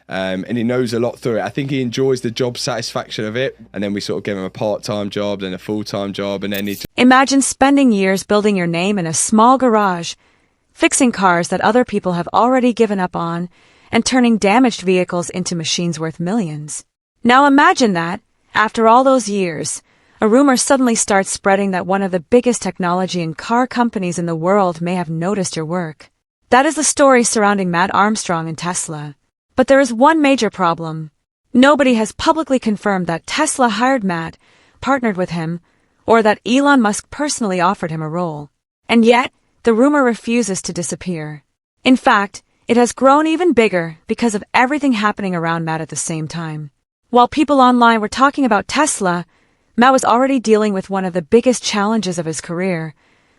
And he knows a lot through it. I think he enjoys the job satisfaction of it. And then we sort of give him a part-time job, then a full-time job, and then Imagine spending years building your name in a small garage, fixing cars that other people have already given up on, and turning damaged vehicles into machines worth millions. Now imagine that, after all those years, a rumor suddenly starts spreading that one of the biggest technology and car companies in the world may have noticed your work. That is the story surrounding Mat Armstrong and Tesla. But there is one major problem. Nobody has publicly confirmed that Tesla hired Mat, partnered with him, or that Elon Musk personally offered him a role. And yet, the rumor refuses to disappear. In fact, it has grown even bigger because of everything happening around Mat at the same time. While people online were talking about Tesla, Mat was already dealing with one of the biggest challenges of his career,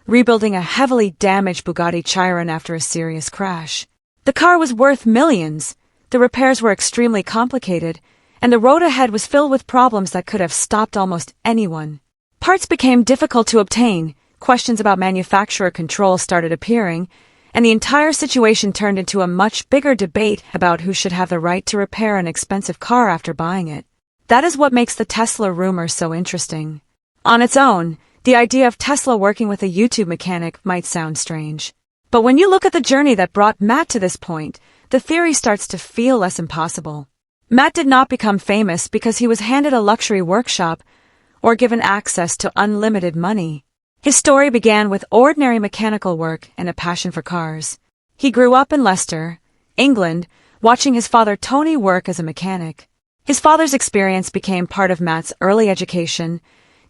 rebuilding a heavily damaged Bugatti Chiron after a serious crash. The car was worth millions, the repairs were extremely complicated, and the road ahead was filled with problems that could have stopped almost anyone. Parts became difficult to obtain, questions about manufacturer control started appearing, and the entire situation turned into a much bigger debate about who should have the right to repair an expensive car after buying it. That is what makes the Tesla rumor so interesting. On its own, the idea of Tesla working with a YouTube mechanic might sound strange. But when you look at the journey that brought Mat to this point, the theory starts to feel less impossible. Mat did not become famous because he was handed a luxury workshop or given access to unlimited money. His story began with ordinary mechanical work and a passion for cars. He grew up in Leicester, England, watching his father Tony work as a mechanic. His father's experience became part of Mat's early education,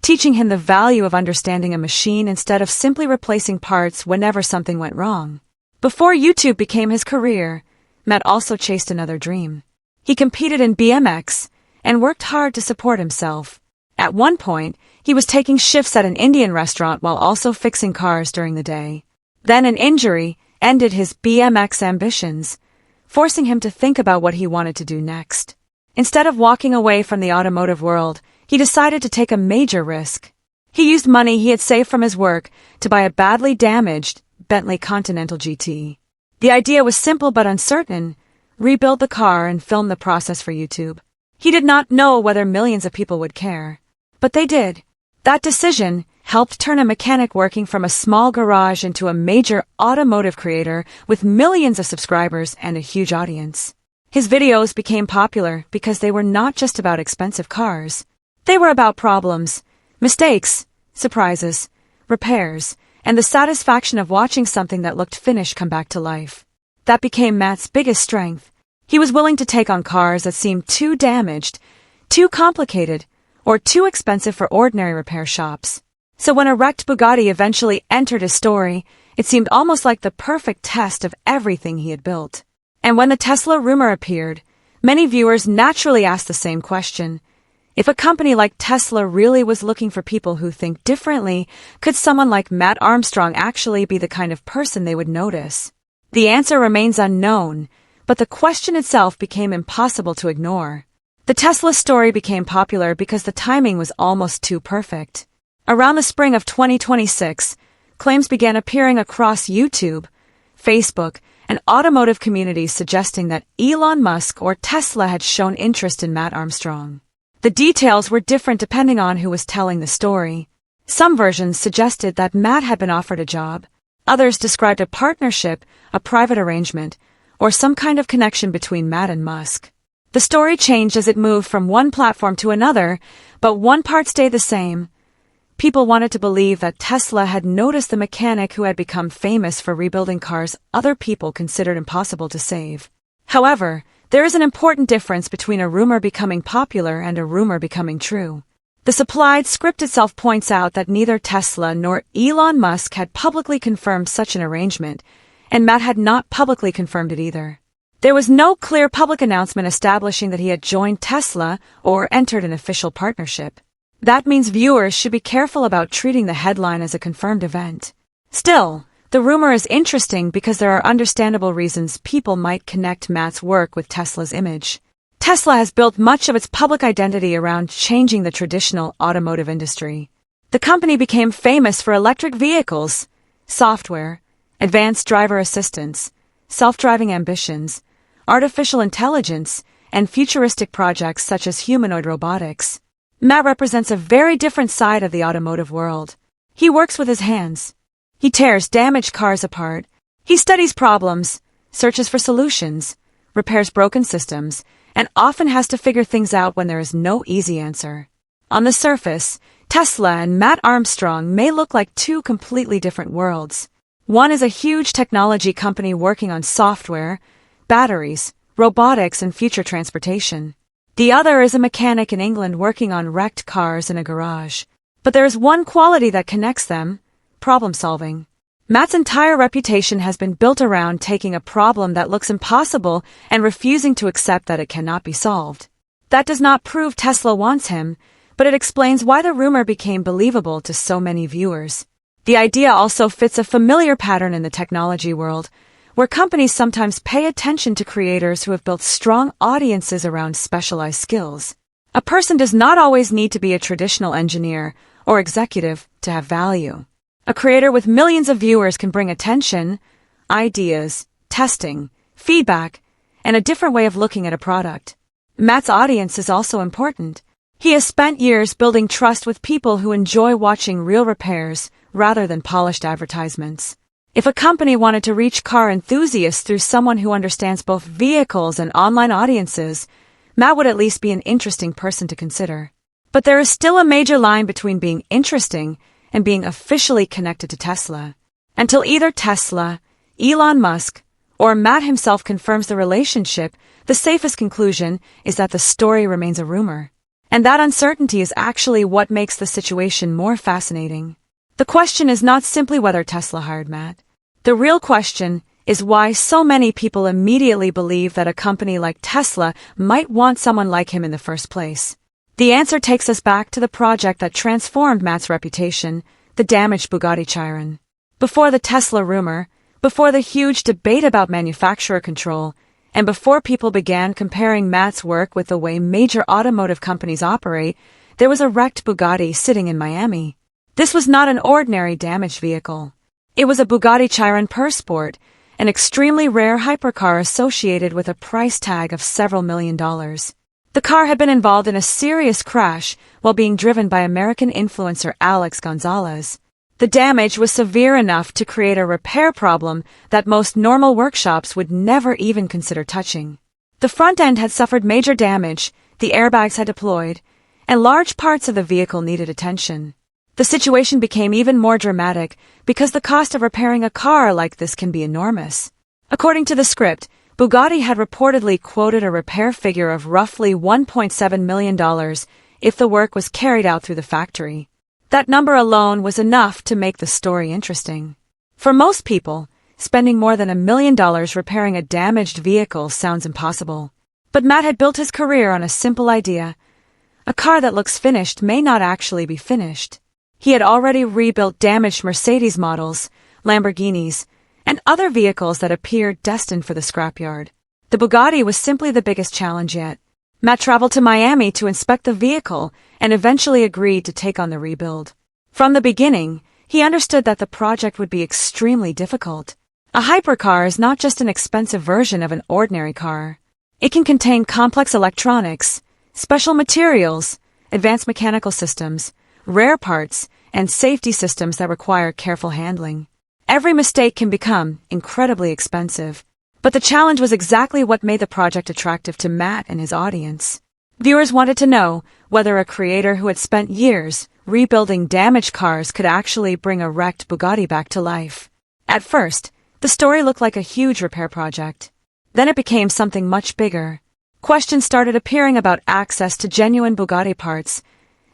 teaching him the value of understanding a machine instead of simply replacing parts whenever something went wrong. Before YouTube became his career, Mat also chased another dream. He competed in BMX and worked hard to support himself. At one point, he was taking shifts at an Indian restaurant while also fixing cars during the day. Then an injury ended his BMX ambitions, forcing him to think about what he wanted to do next. Instead of walking away from the automotive world, he decided to take a major risk. He used money he had saved from his work to buy a badly damaged Bentley Continental GT. The idea was simple but uncertain: rebuild the car and film the process for YouTube. He did not know whether millions of people would care. But they did. That decision helped turn a mechanic working from a small garage into a major automotive creator with millions of subscribers and a huge audience. His videos became popular because they were not just about expensive cars. They were about problems, mistakes, surprises, repairs, and the satisfaction of watching something that looked finished come back to life. That became Mat's biggest strength. He was willing to take on cars that seemed too damaged, too complicated, or too expensive for ordinary repair shops. So when a wrecked Bugatti eventually entered his story, it seemed almost like the perfect test of everything he had built. And when the Tesla rumor appeared, many viewers naturally asked the same question. If a company like Tesla really was looking for people who think differently, could someone like Mat Armstrong actually be the kind of person they would notice? The answer remains unknown, but the question itself became impossible to ignore. The Tesla story became popular because the timing was almost too perfect. Around the spring of 2026, claims began appearing across YouTube, Facebook, and automotive communities suggesting that Elon Musk or Tesla had shown interest in Mat Armstrong. The details were different depending on who was telling the story. Some versions suggested that Mat had been offered a job. Others described a partnership, a private arrangement, or some kind of connection between Mat and Musk. The story changed as it moved from one platform to another, but one part stayed the same. People wanted to believe that Tesla had noticed the mechanic who had become famous for rebuilding cars other people considered impossible to save. However, there is an important difference between a rumor becoming popular and a rumor becoming true. The supplied script itself points out that neither Tesla nor Elon Musk had publicly confirmed such an arrangement, and Mat had not publicly confirmed it either. There was no clear public announcement establishing that he had joined Tesla or entered an official partnership. That means viewers should be careful about treating the headline as a confirmed event. Still, the rumor is interesting because there are understandable reasons people might connect Mat's work with Tesla's image. Tesla has built much of its public identity around changing the traditional automotive industry. The company became famous for electric vehicles, software, advanced driver assistance, self-driving ambitions, artificial intelligence, and futuristic projects such as humanoid robotics. Mat represents a very different side of the automotive world. He works with his hands. He tears damaged cars apart. He studies problems, searches for solutions, repairs broken systems, and often has to figure things out when there is no easy answer. On the surface, Tesla and Mat Armstrong may look like two completely different worlds. One is a huge technology company working on software, batteries, robotics, and future transportation. The other is a mechanic in England working on wrecked cars in a garage. But there is one quality that connects them: problem solving. Mat's entire reputation has been built around taking a problem that looks impossible and refusing to accept that it cannot be solved. That does not prove Tesla wants him, but it explains why the rumor became believable to so many viewers. The idea also fits a familiar pattern in the technology world, where companies sometimes pay attention to creators who have built strong audiences around specialized skills. A person does not always need to be a traditional engineer or executive to have value. A creator with millions of viewers can bring attention, ideas, testing, feedback, and a different way of looking at a product. Mat's audience is also important. He has spent years building trust with people who enjoy watching real repairs rather than polished advertisements. If a company wanted to reach car enthusiasts through someone who understands both vehicles and online audiences, Mat would at least be an interesting person to consider. But there is still a major line between being interesting and being officially connected to Tesla. Until either Tesla, Elon Musk, or Mat himself confirms the relationship, the safest conclusion is that the story remains a rumor. And that uncertainty is actually what makes the situation more fascinating. The question is not simply whether Tesla hired Mat. The real question is why so many people immediately believe that a company like Tesla might want someone like him in the first place. The answer takes us back to the project that transformed Mat's reputation, the damaged Bugatti Chiron. Before the Tesla rumor, before the huge debate about manufacturer control, and before people began comparing Mat's work with the way major automotive companies operate, there was a wrecked Bugatti sitting in Miami. This was not an ordinary damaged vehicle. It was a Bugatti Chiron Pure Sport, an extremely rare hypercar associated with a price tag of several $1,000,000. The car had been involved in a serious crash while being driven by American influencer Alex Gonzalez. The damage was severe enough to create a repair problem that most normal workshops would never even consider touching. The front end had suffered major damage, the airbags had deployed, and large parts of the vehicle needed attention. The situation became even more dramatic because the cost of repairing a car like this can be enormous. According to the script, Bugatti had reportedly quoted a repair figure of roughly $1.7 million if the work was carried out through the factory. That number alone was enough to make the story interesting. For most people, spending more than $1 million repairing a damaged vehicle sounds impossible. But Mat had built his career on a simple idea. A car that looks finished may not actually be finished. He had already rebuilt damaged Mercedes models, Lamborghinis, and other vehicles that appeared destined for the scrapyard. The Bugatti was simply the biggest challenge yet. Mat traveled to Miami to inspect the vehicle and eventually agreed to take on the rebuild. From the beginning, he understood that the project would be extremely difficult. A hypercar is not just an expensive version of an ordinary car. It can contain complex electronics, special materials, advanced mechanical systems, rare parts, and safety systems that require careful handling. Every mistake can become incredibly expensive. But the challenge was exactly what made the project attractive to Mat and his audience. Viewers wanted to know whether a creator who had spent years rebuilding damaged cars could actually bring a wrecked Bugatti back to life. At first, the story looked like a huge repair project. Then it became something much bigger. Questions started appearing about access to genuine Bugatti parts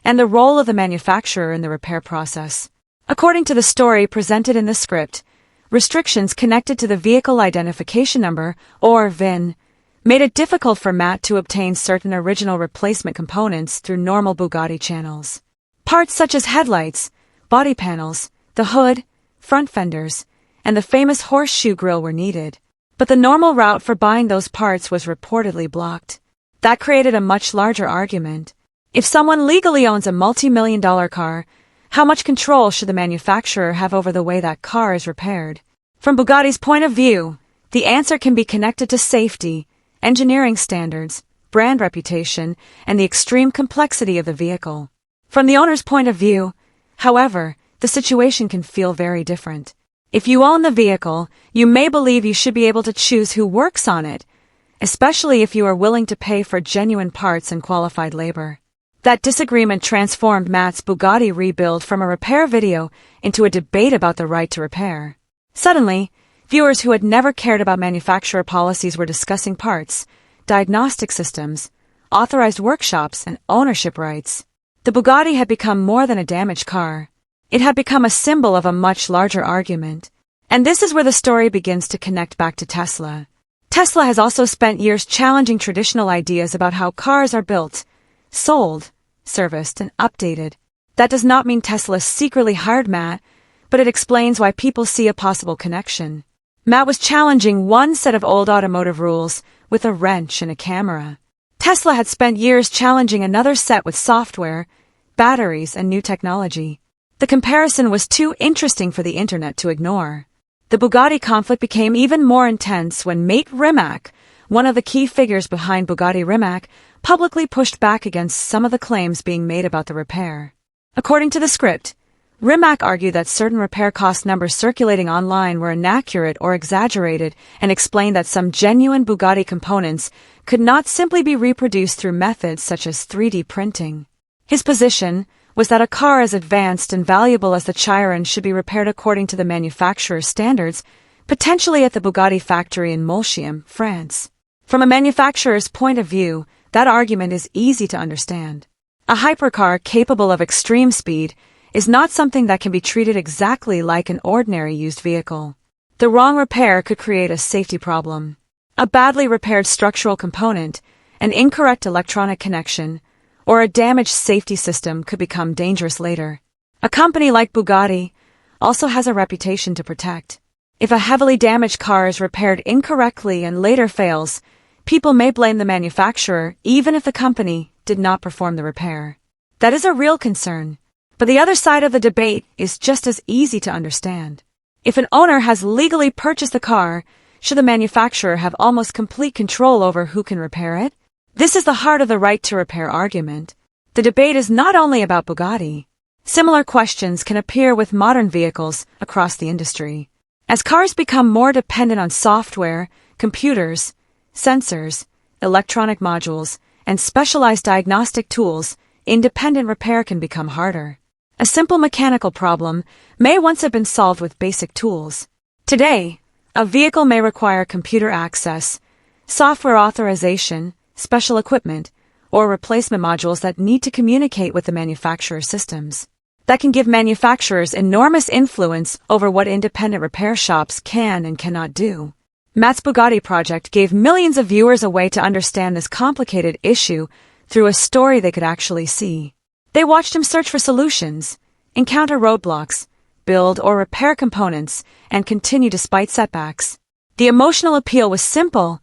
and the role of the manufacturer in the repair process. According to the story presented in the script, restrictions connected to the vehicle identification number, or VIN, made it difficult for Mat to obtain certain original replacement components through normal Bugatti channels. Parts such as headlights, body panels, the hood, front fenders, and the famous horseshoe grille were needed. But the normal route for buying those parts was reportedly blocked. That created a much larger argument. If someone legally owns a multi-million-dollar car, how much control should the manufacturer have over the way that car is repaired? From Bugatti's point of view, the answer can be connected to safety, engineering standards, brand reputation, and the extreme complexity of the vehicle. From the owner's point of view, however, the situation can feel very different. If you own the vehicle, you may believe you should be able to choose who works on it, especially if you are willing to pay for genuine parts and qualified labor. That disagreement transformed Mat's Bugatti rebuild from a repair video into a debate about the right to repair. Suddenly, viewers who had never cared about manufacturer policies were discussing parts, diagnostic systems, authorized workshops, and ownership rights. The Bugatti had become more than a damaged car. It had become a symbol of a much larger argument. And this is where the story begins to connect back to Tesla. Tesla has also spent years challenging traditional ideas about how cars are built, sold, serviced, and updated. That does not mean Tesla secretly hired Mat, but it explains why people see a possible connection. Mat was challenging one set of old automotive rules with a wrench and a camera. Tesla had spent years challenging another set with software, batteries, and new technology. The comparison was too interesting for the internet to ignore. The Bugatti conflict became even more intense when Mat Rimac, one of the key figures behind Bugatti Rimac, publicly pushed back against some of the claims being made about the repair. According to the script, Rimac argued that certain repair cost numbers circulating online were inaccurate or exaggerated and explained that some genuine Bugatti components could not simply be reproduced through methods such as 3D printing. His position was that a car as advanced and valuable as the Chiron should be repaired according to the manufacturer's standards, potentially at the Bugatti factory in Molsheim, France. From a manufacturer's point of view, that argument is easy to understand. A hypercar capable of extreme speed is not something that can be treated exactly like an ordinary used vehicle. The wrong repair could create a safety problem. A badly repaired structural component, an incorrect electronic connection, or a damaged safety system could become dangerous later. A company like Bugatti also has a reputation to protect. If a heavily damaged car is repaired incorrectly and later fails, people may blame the manufacturer even if the company did not perform the repair. That is a real concern. But the other side of the debate is just as easy to understand. If an owner has legally purchased the car, should the manufacturer have almost complete control over who can repair it? This is the heart of the right to repair argument. The debate is not only about Bugatti. Similar questions can appear with modern vehicles across the industry. As cars become more dependent on software, computers, sensors, electronic modules, and specialized diagnostic tools, independent repair can become harder. A simple mechanical problem may once have been solved with basic tools. Today, a vehicle may require computer access, software authorization, special equipment, or replacement modules that need to communicate with the manufacturer's systems. That can give manufacturers enormous influence over what independent repair shops can and cannot do. Mat's Bugatti project gave millions of viewers a way to understand this complicated issue through a story they could actually see. They watched him search for solutions, encounter roadblocks, build or repair components, and continue despite setbacks. The emotional appeal was simple.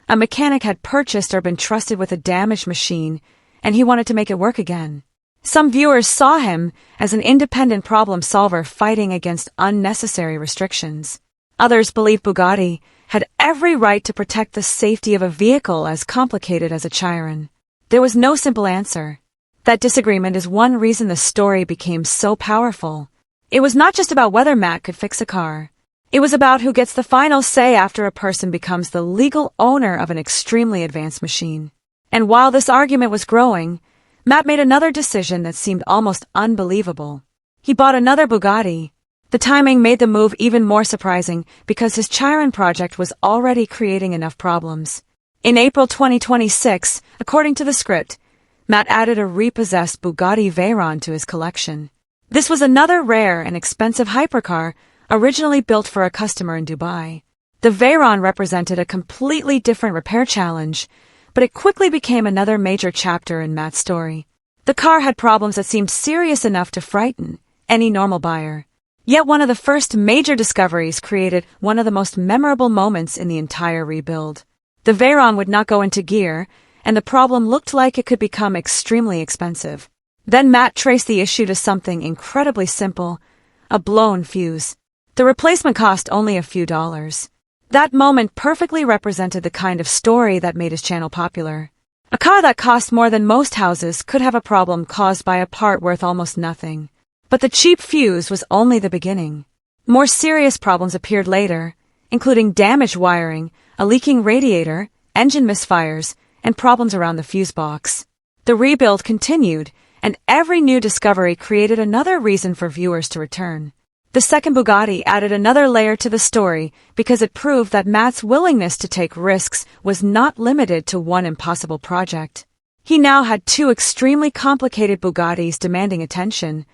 A mechanic had purchased or been trusted with a damaged machine, and he wanted to make it work again. Some viewers saw him as an independent problem solver fighting against unnecessary restrictions. Others believed Bugatti had every right to protect the safety of a vehicle as complicated as a Chiron. There was no simple answer. That disagreement is one reason the story became so powerful. It was not just about whether Mat could fix a car. It was about who gets the final say after a person becomes the legal owner of an extremely advanced machine. And while this argument was growing, Mat made another decision that seemed almost unbelievable. He bought another Bugatti. The timing made the move even more surprising because his Chiron project was already creating enough problems. In April 2026, according to the script, Mat added a repossessed Bugatti Veyron to his collection. This was another rare and expensive hypercar originally built for a customer in Dubai. The Veyron represented a completely different repair challenge, but it quickly became another major chapter in Mat's story. The car had problems that seemed serious enough to frighten any normal buyer. Yet one of the first major discoveries created one of the most memorable moments in the entire rebuild. The Veyron would not go into gear, and the problem looked like it could become extremely expensive. Then Mat traced the issue to something incredibly simple, a blown fuse. The replacement cost only a few dollars. That moment perfectly represented the kind of story that made his channel popular. A car that cost more than most houses could have a problem caused by a part worth almost nothing. But the cheap fuse was only the beginning. More serious problems appeared later, including damaged wiring, a leaking radiator, engine misfires, and problems around the fuse box. The rebuild continued, and every new discovery created another reason for viewers to return. The second Bugatti added another layer to the story because it proved that Mat's willingness to take risks was not limited to one impossible project. He now had two extremely complicated Bugattis demanding attention,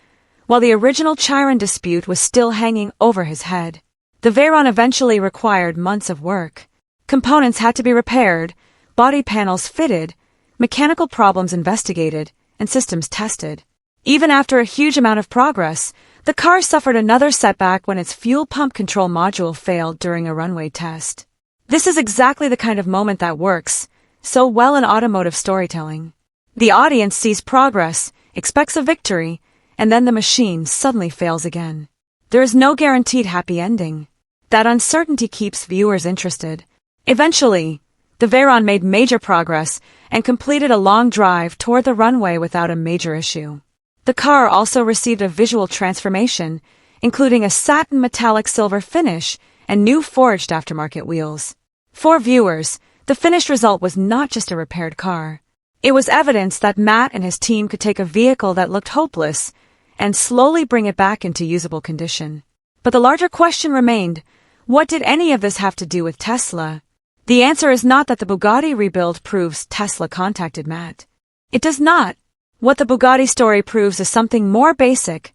while the original Chiron dispute was still hanging over his head. The Veyron eventually required months of work. Components had to be repaired, body panels fitted, mechanical problems investigated, and systems tested. Even after a huge amount of progress, the car suffered another setback when its fuel pump control module failed during a runway test. This is exactly the kind of moment that works so well in automotive storytelling. The audience sees progress, expects a victory, and then the machine suddenly fails again. There is no guaranteed happy ending. That uncertainty keeps viewers interested. Eventually, the Veyron made major progress and completed a long drive toward the runway without a major issue. The car also received a visual transformation, including a satin metallic silver finish and new forged aftermarket wheels. For viewers, the finished result was not just a repaired car. It was evidence that Mat and his team could take a vehicle that looked hopeless and slowly bring it back into usable condition. But the larger question remained, what did any of this have to do with Tesla? The answer is not that the Bugatti rebuild proves Tesla contacted Mat. It does not. What the Bugatti story proves is something more basic.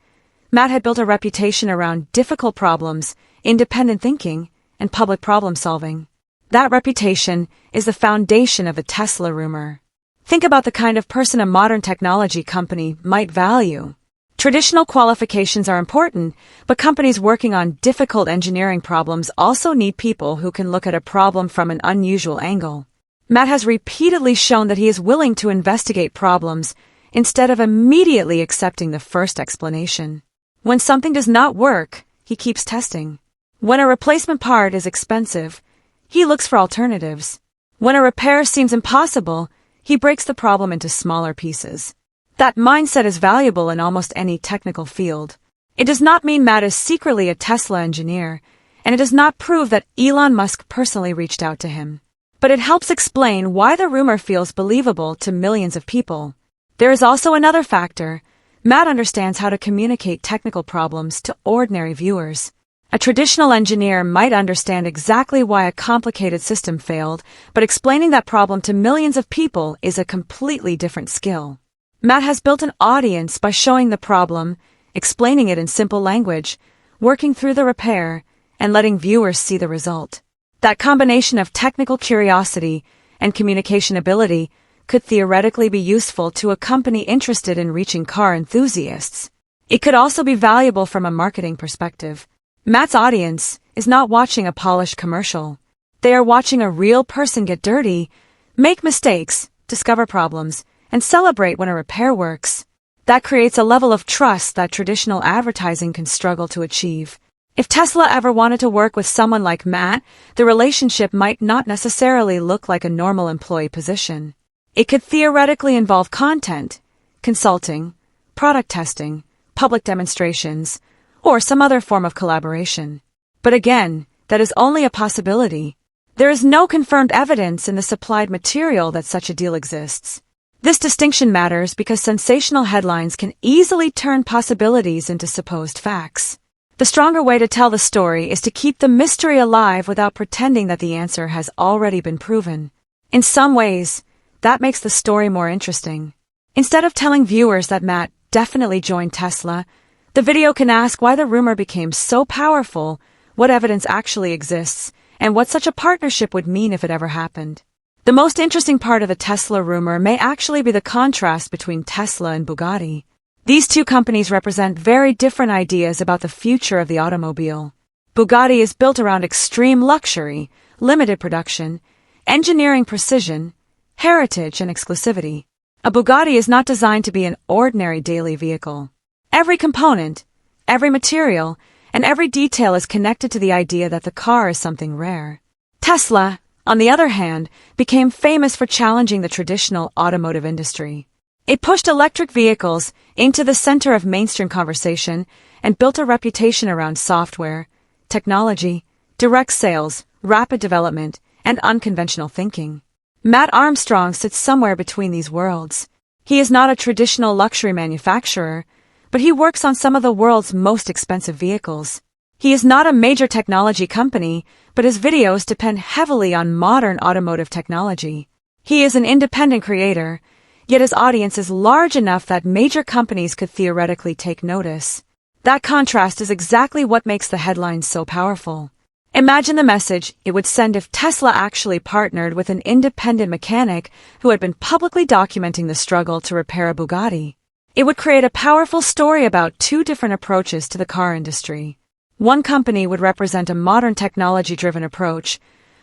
Mat had built a reputation around difficult problems, independent thinking, and public problem solving. That reputation is the foundation of the Tesla rumor. Think about the kind of person a modern technology company might value. Traditional qualifications are important, but companies working on difficult engineering problems also need people who can look at a problem from an unusual angle. Mat has repeatedly shown that he is willing to investigate problems instead of immediately accepting the first explanation. When something does not work, he keeps testing. When a replacement part is expensive, he looks for alternatives. When a repair seems impossible, he breaks the problem into smaller pieces. That mindset is valuable in almost any technical field. It does not mean Mat is secretly a Tesla engineer, and it does not prove that Elon Musk personally reached out to him. But it helps explain why the rumor feels believable to millions of people. There is also another factor. Mat understands how to communicate technical problems to ordinary viewers. A traditional engineer might understand exactly why a complicated system failed, but explaining that problem to millions of people is a completely different skill. Mat has built an audience by showing the problem, explaining it in simple language, working through the repair, and letting viewers see the result. That combination of technical curiosity and communication ability could theoretically be useful to a company interested in reaching car enthusiasts. It could also be valuable from a marketing perspective. Mat's audience is not watching a polished commercial. They are watching a real person get dirty, make mistakes, discover problems, and celebrate when a repair works. That creates a level of trust that traditional advertising can struggle to achieve. If Tesla ever wanted to work with someone like Mat, the relationship might not necessarily look like a normal employee position. It could theoretically involve content, consulting, product testing, public demonstrations, or some other form of collaboration. But again, that is only a possibility. There is no confirmed evidence in the supplied material that such a deal exists. This distinction matters because sensational headlines can easily turn possibilities into supposed facts. The stronger way to tell the story is to keep the mystery alive without pretending that the answer has already been proven. In some ways, that makes the story more interesting. Instead of telling viewers that Mat definitely joined Tesla, the video can ask why the rumor became so powerful, what evidence actually exists, and what such a partnership would mean if it ever happened. The most interesting part of the Tesla rumor may actually be the contrast between Tesla and Bugatti. These two companies represent very different ideas about the future of the automobile. Bugatti is built around extreme luxury, limited production, engineering precision, heritage, and exclusivity. A Bugatti is not designed to be an ordinary daily vehicle. Every component, every material, and every detail is connected to the idea that the car is something rare. Tesla, on the other hand, became famous for challenging the traditional automotive industry. It pushed electric vehicles into the center of mainstream conversation and built a reputation around software, technology, direct sales, rapid development, and unconventional thinking. Mat Armstrong sits somewhere between these worlds. He is not a traditional luxury manufacturer, but he works on some of the world's most expensive vehicles. He is not a major technology company, but his videos depend heavily on modern automotive technology. He is an independent creator, yet his audience is large enough that major companies could theoretically take notice. That contrast is exactly what makes the headlines so powerful. Imagine the message it would send if Tesla actually partnered with an independent mechanic who had been publicly documenting the struggle to repair a Bugatti. It would create a powerful story about two different approaches to the car industry. One company would represent a modern technology-driven approach,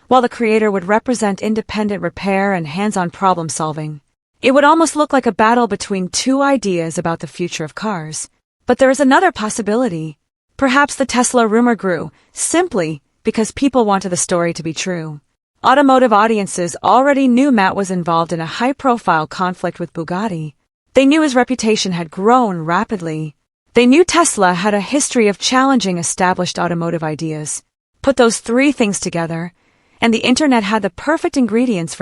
while the creator would represent independent repair and hands-on problem-solving. It would almost look like a battle between two ideas about the future of cars. But there is another possibility. Perhaps the Tesla rumor grew, simply because people wanted the story to be true. Automotive audiences already knew Mat was involved in a high-profile conflict with Bugatti. They knew his reputation had grown rapidly. They knew Tesla had a history of challenging established automotive ideas. Put those three things together, and the internet had the perfect ingredients for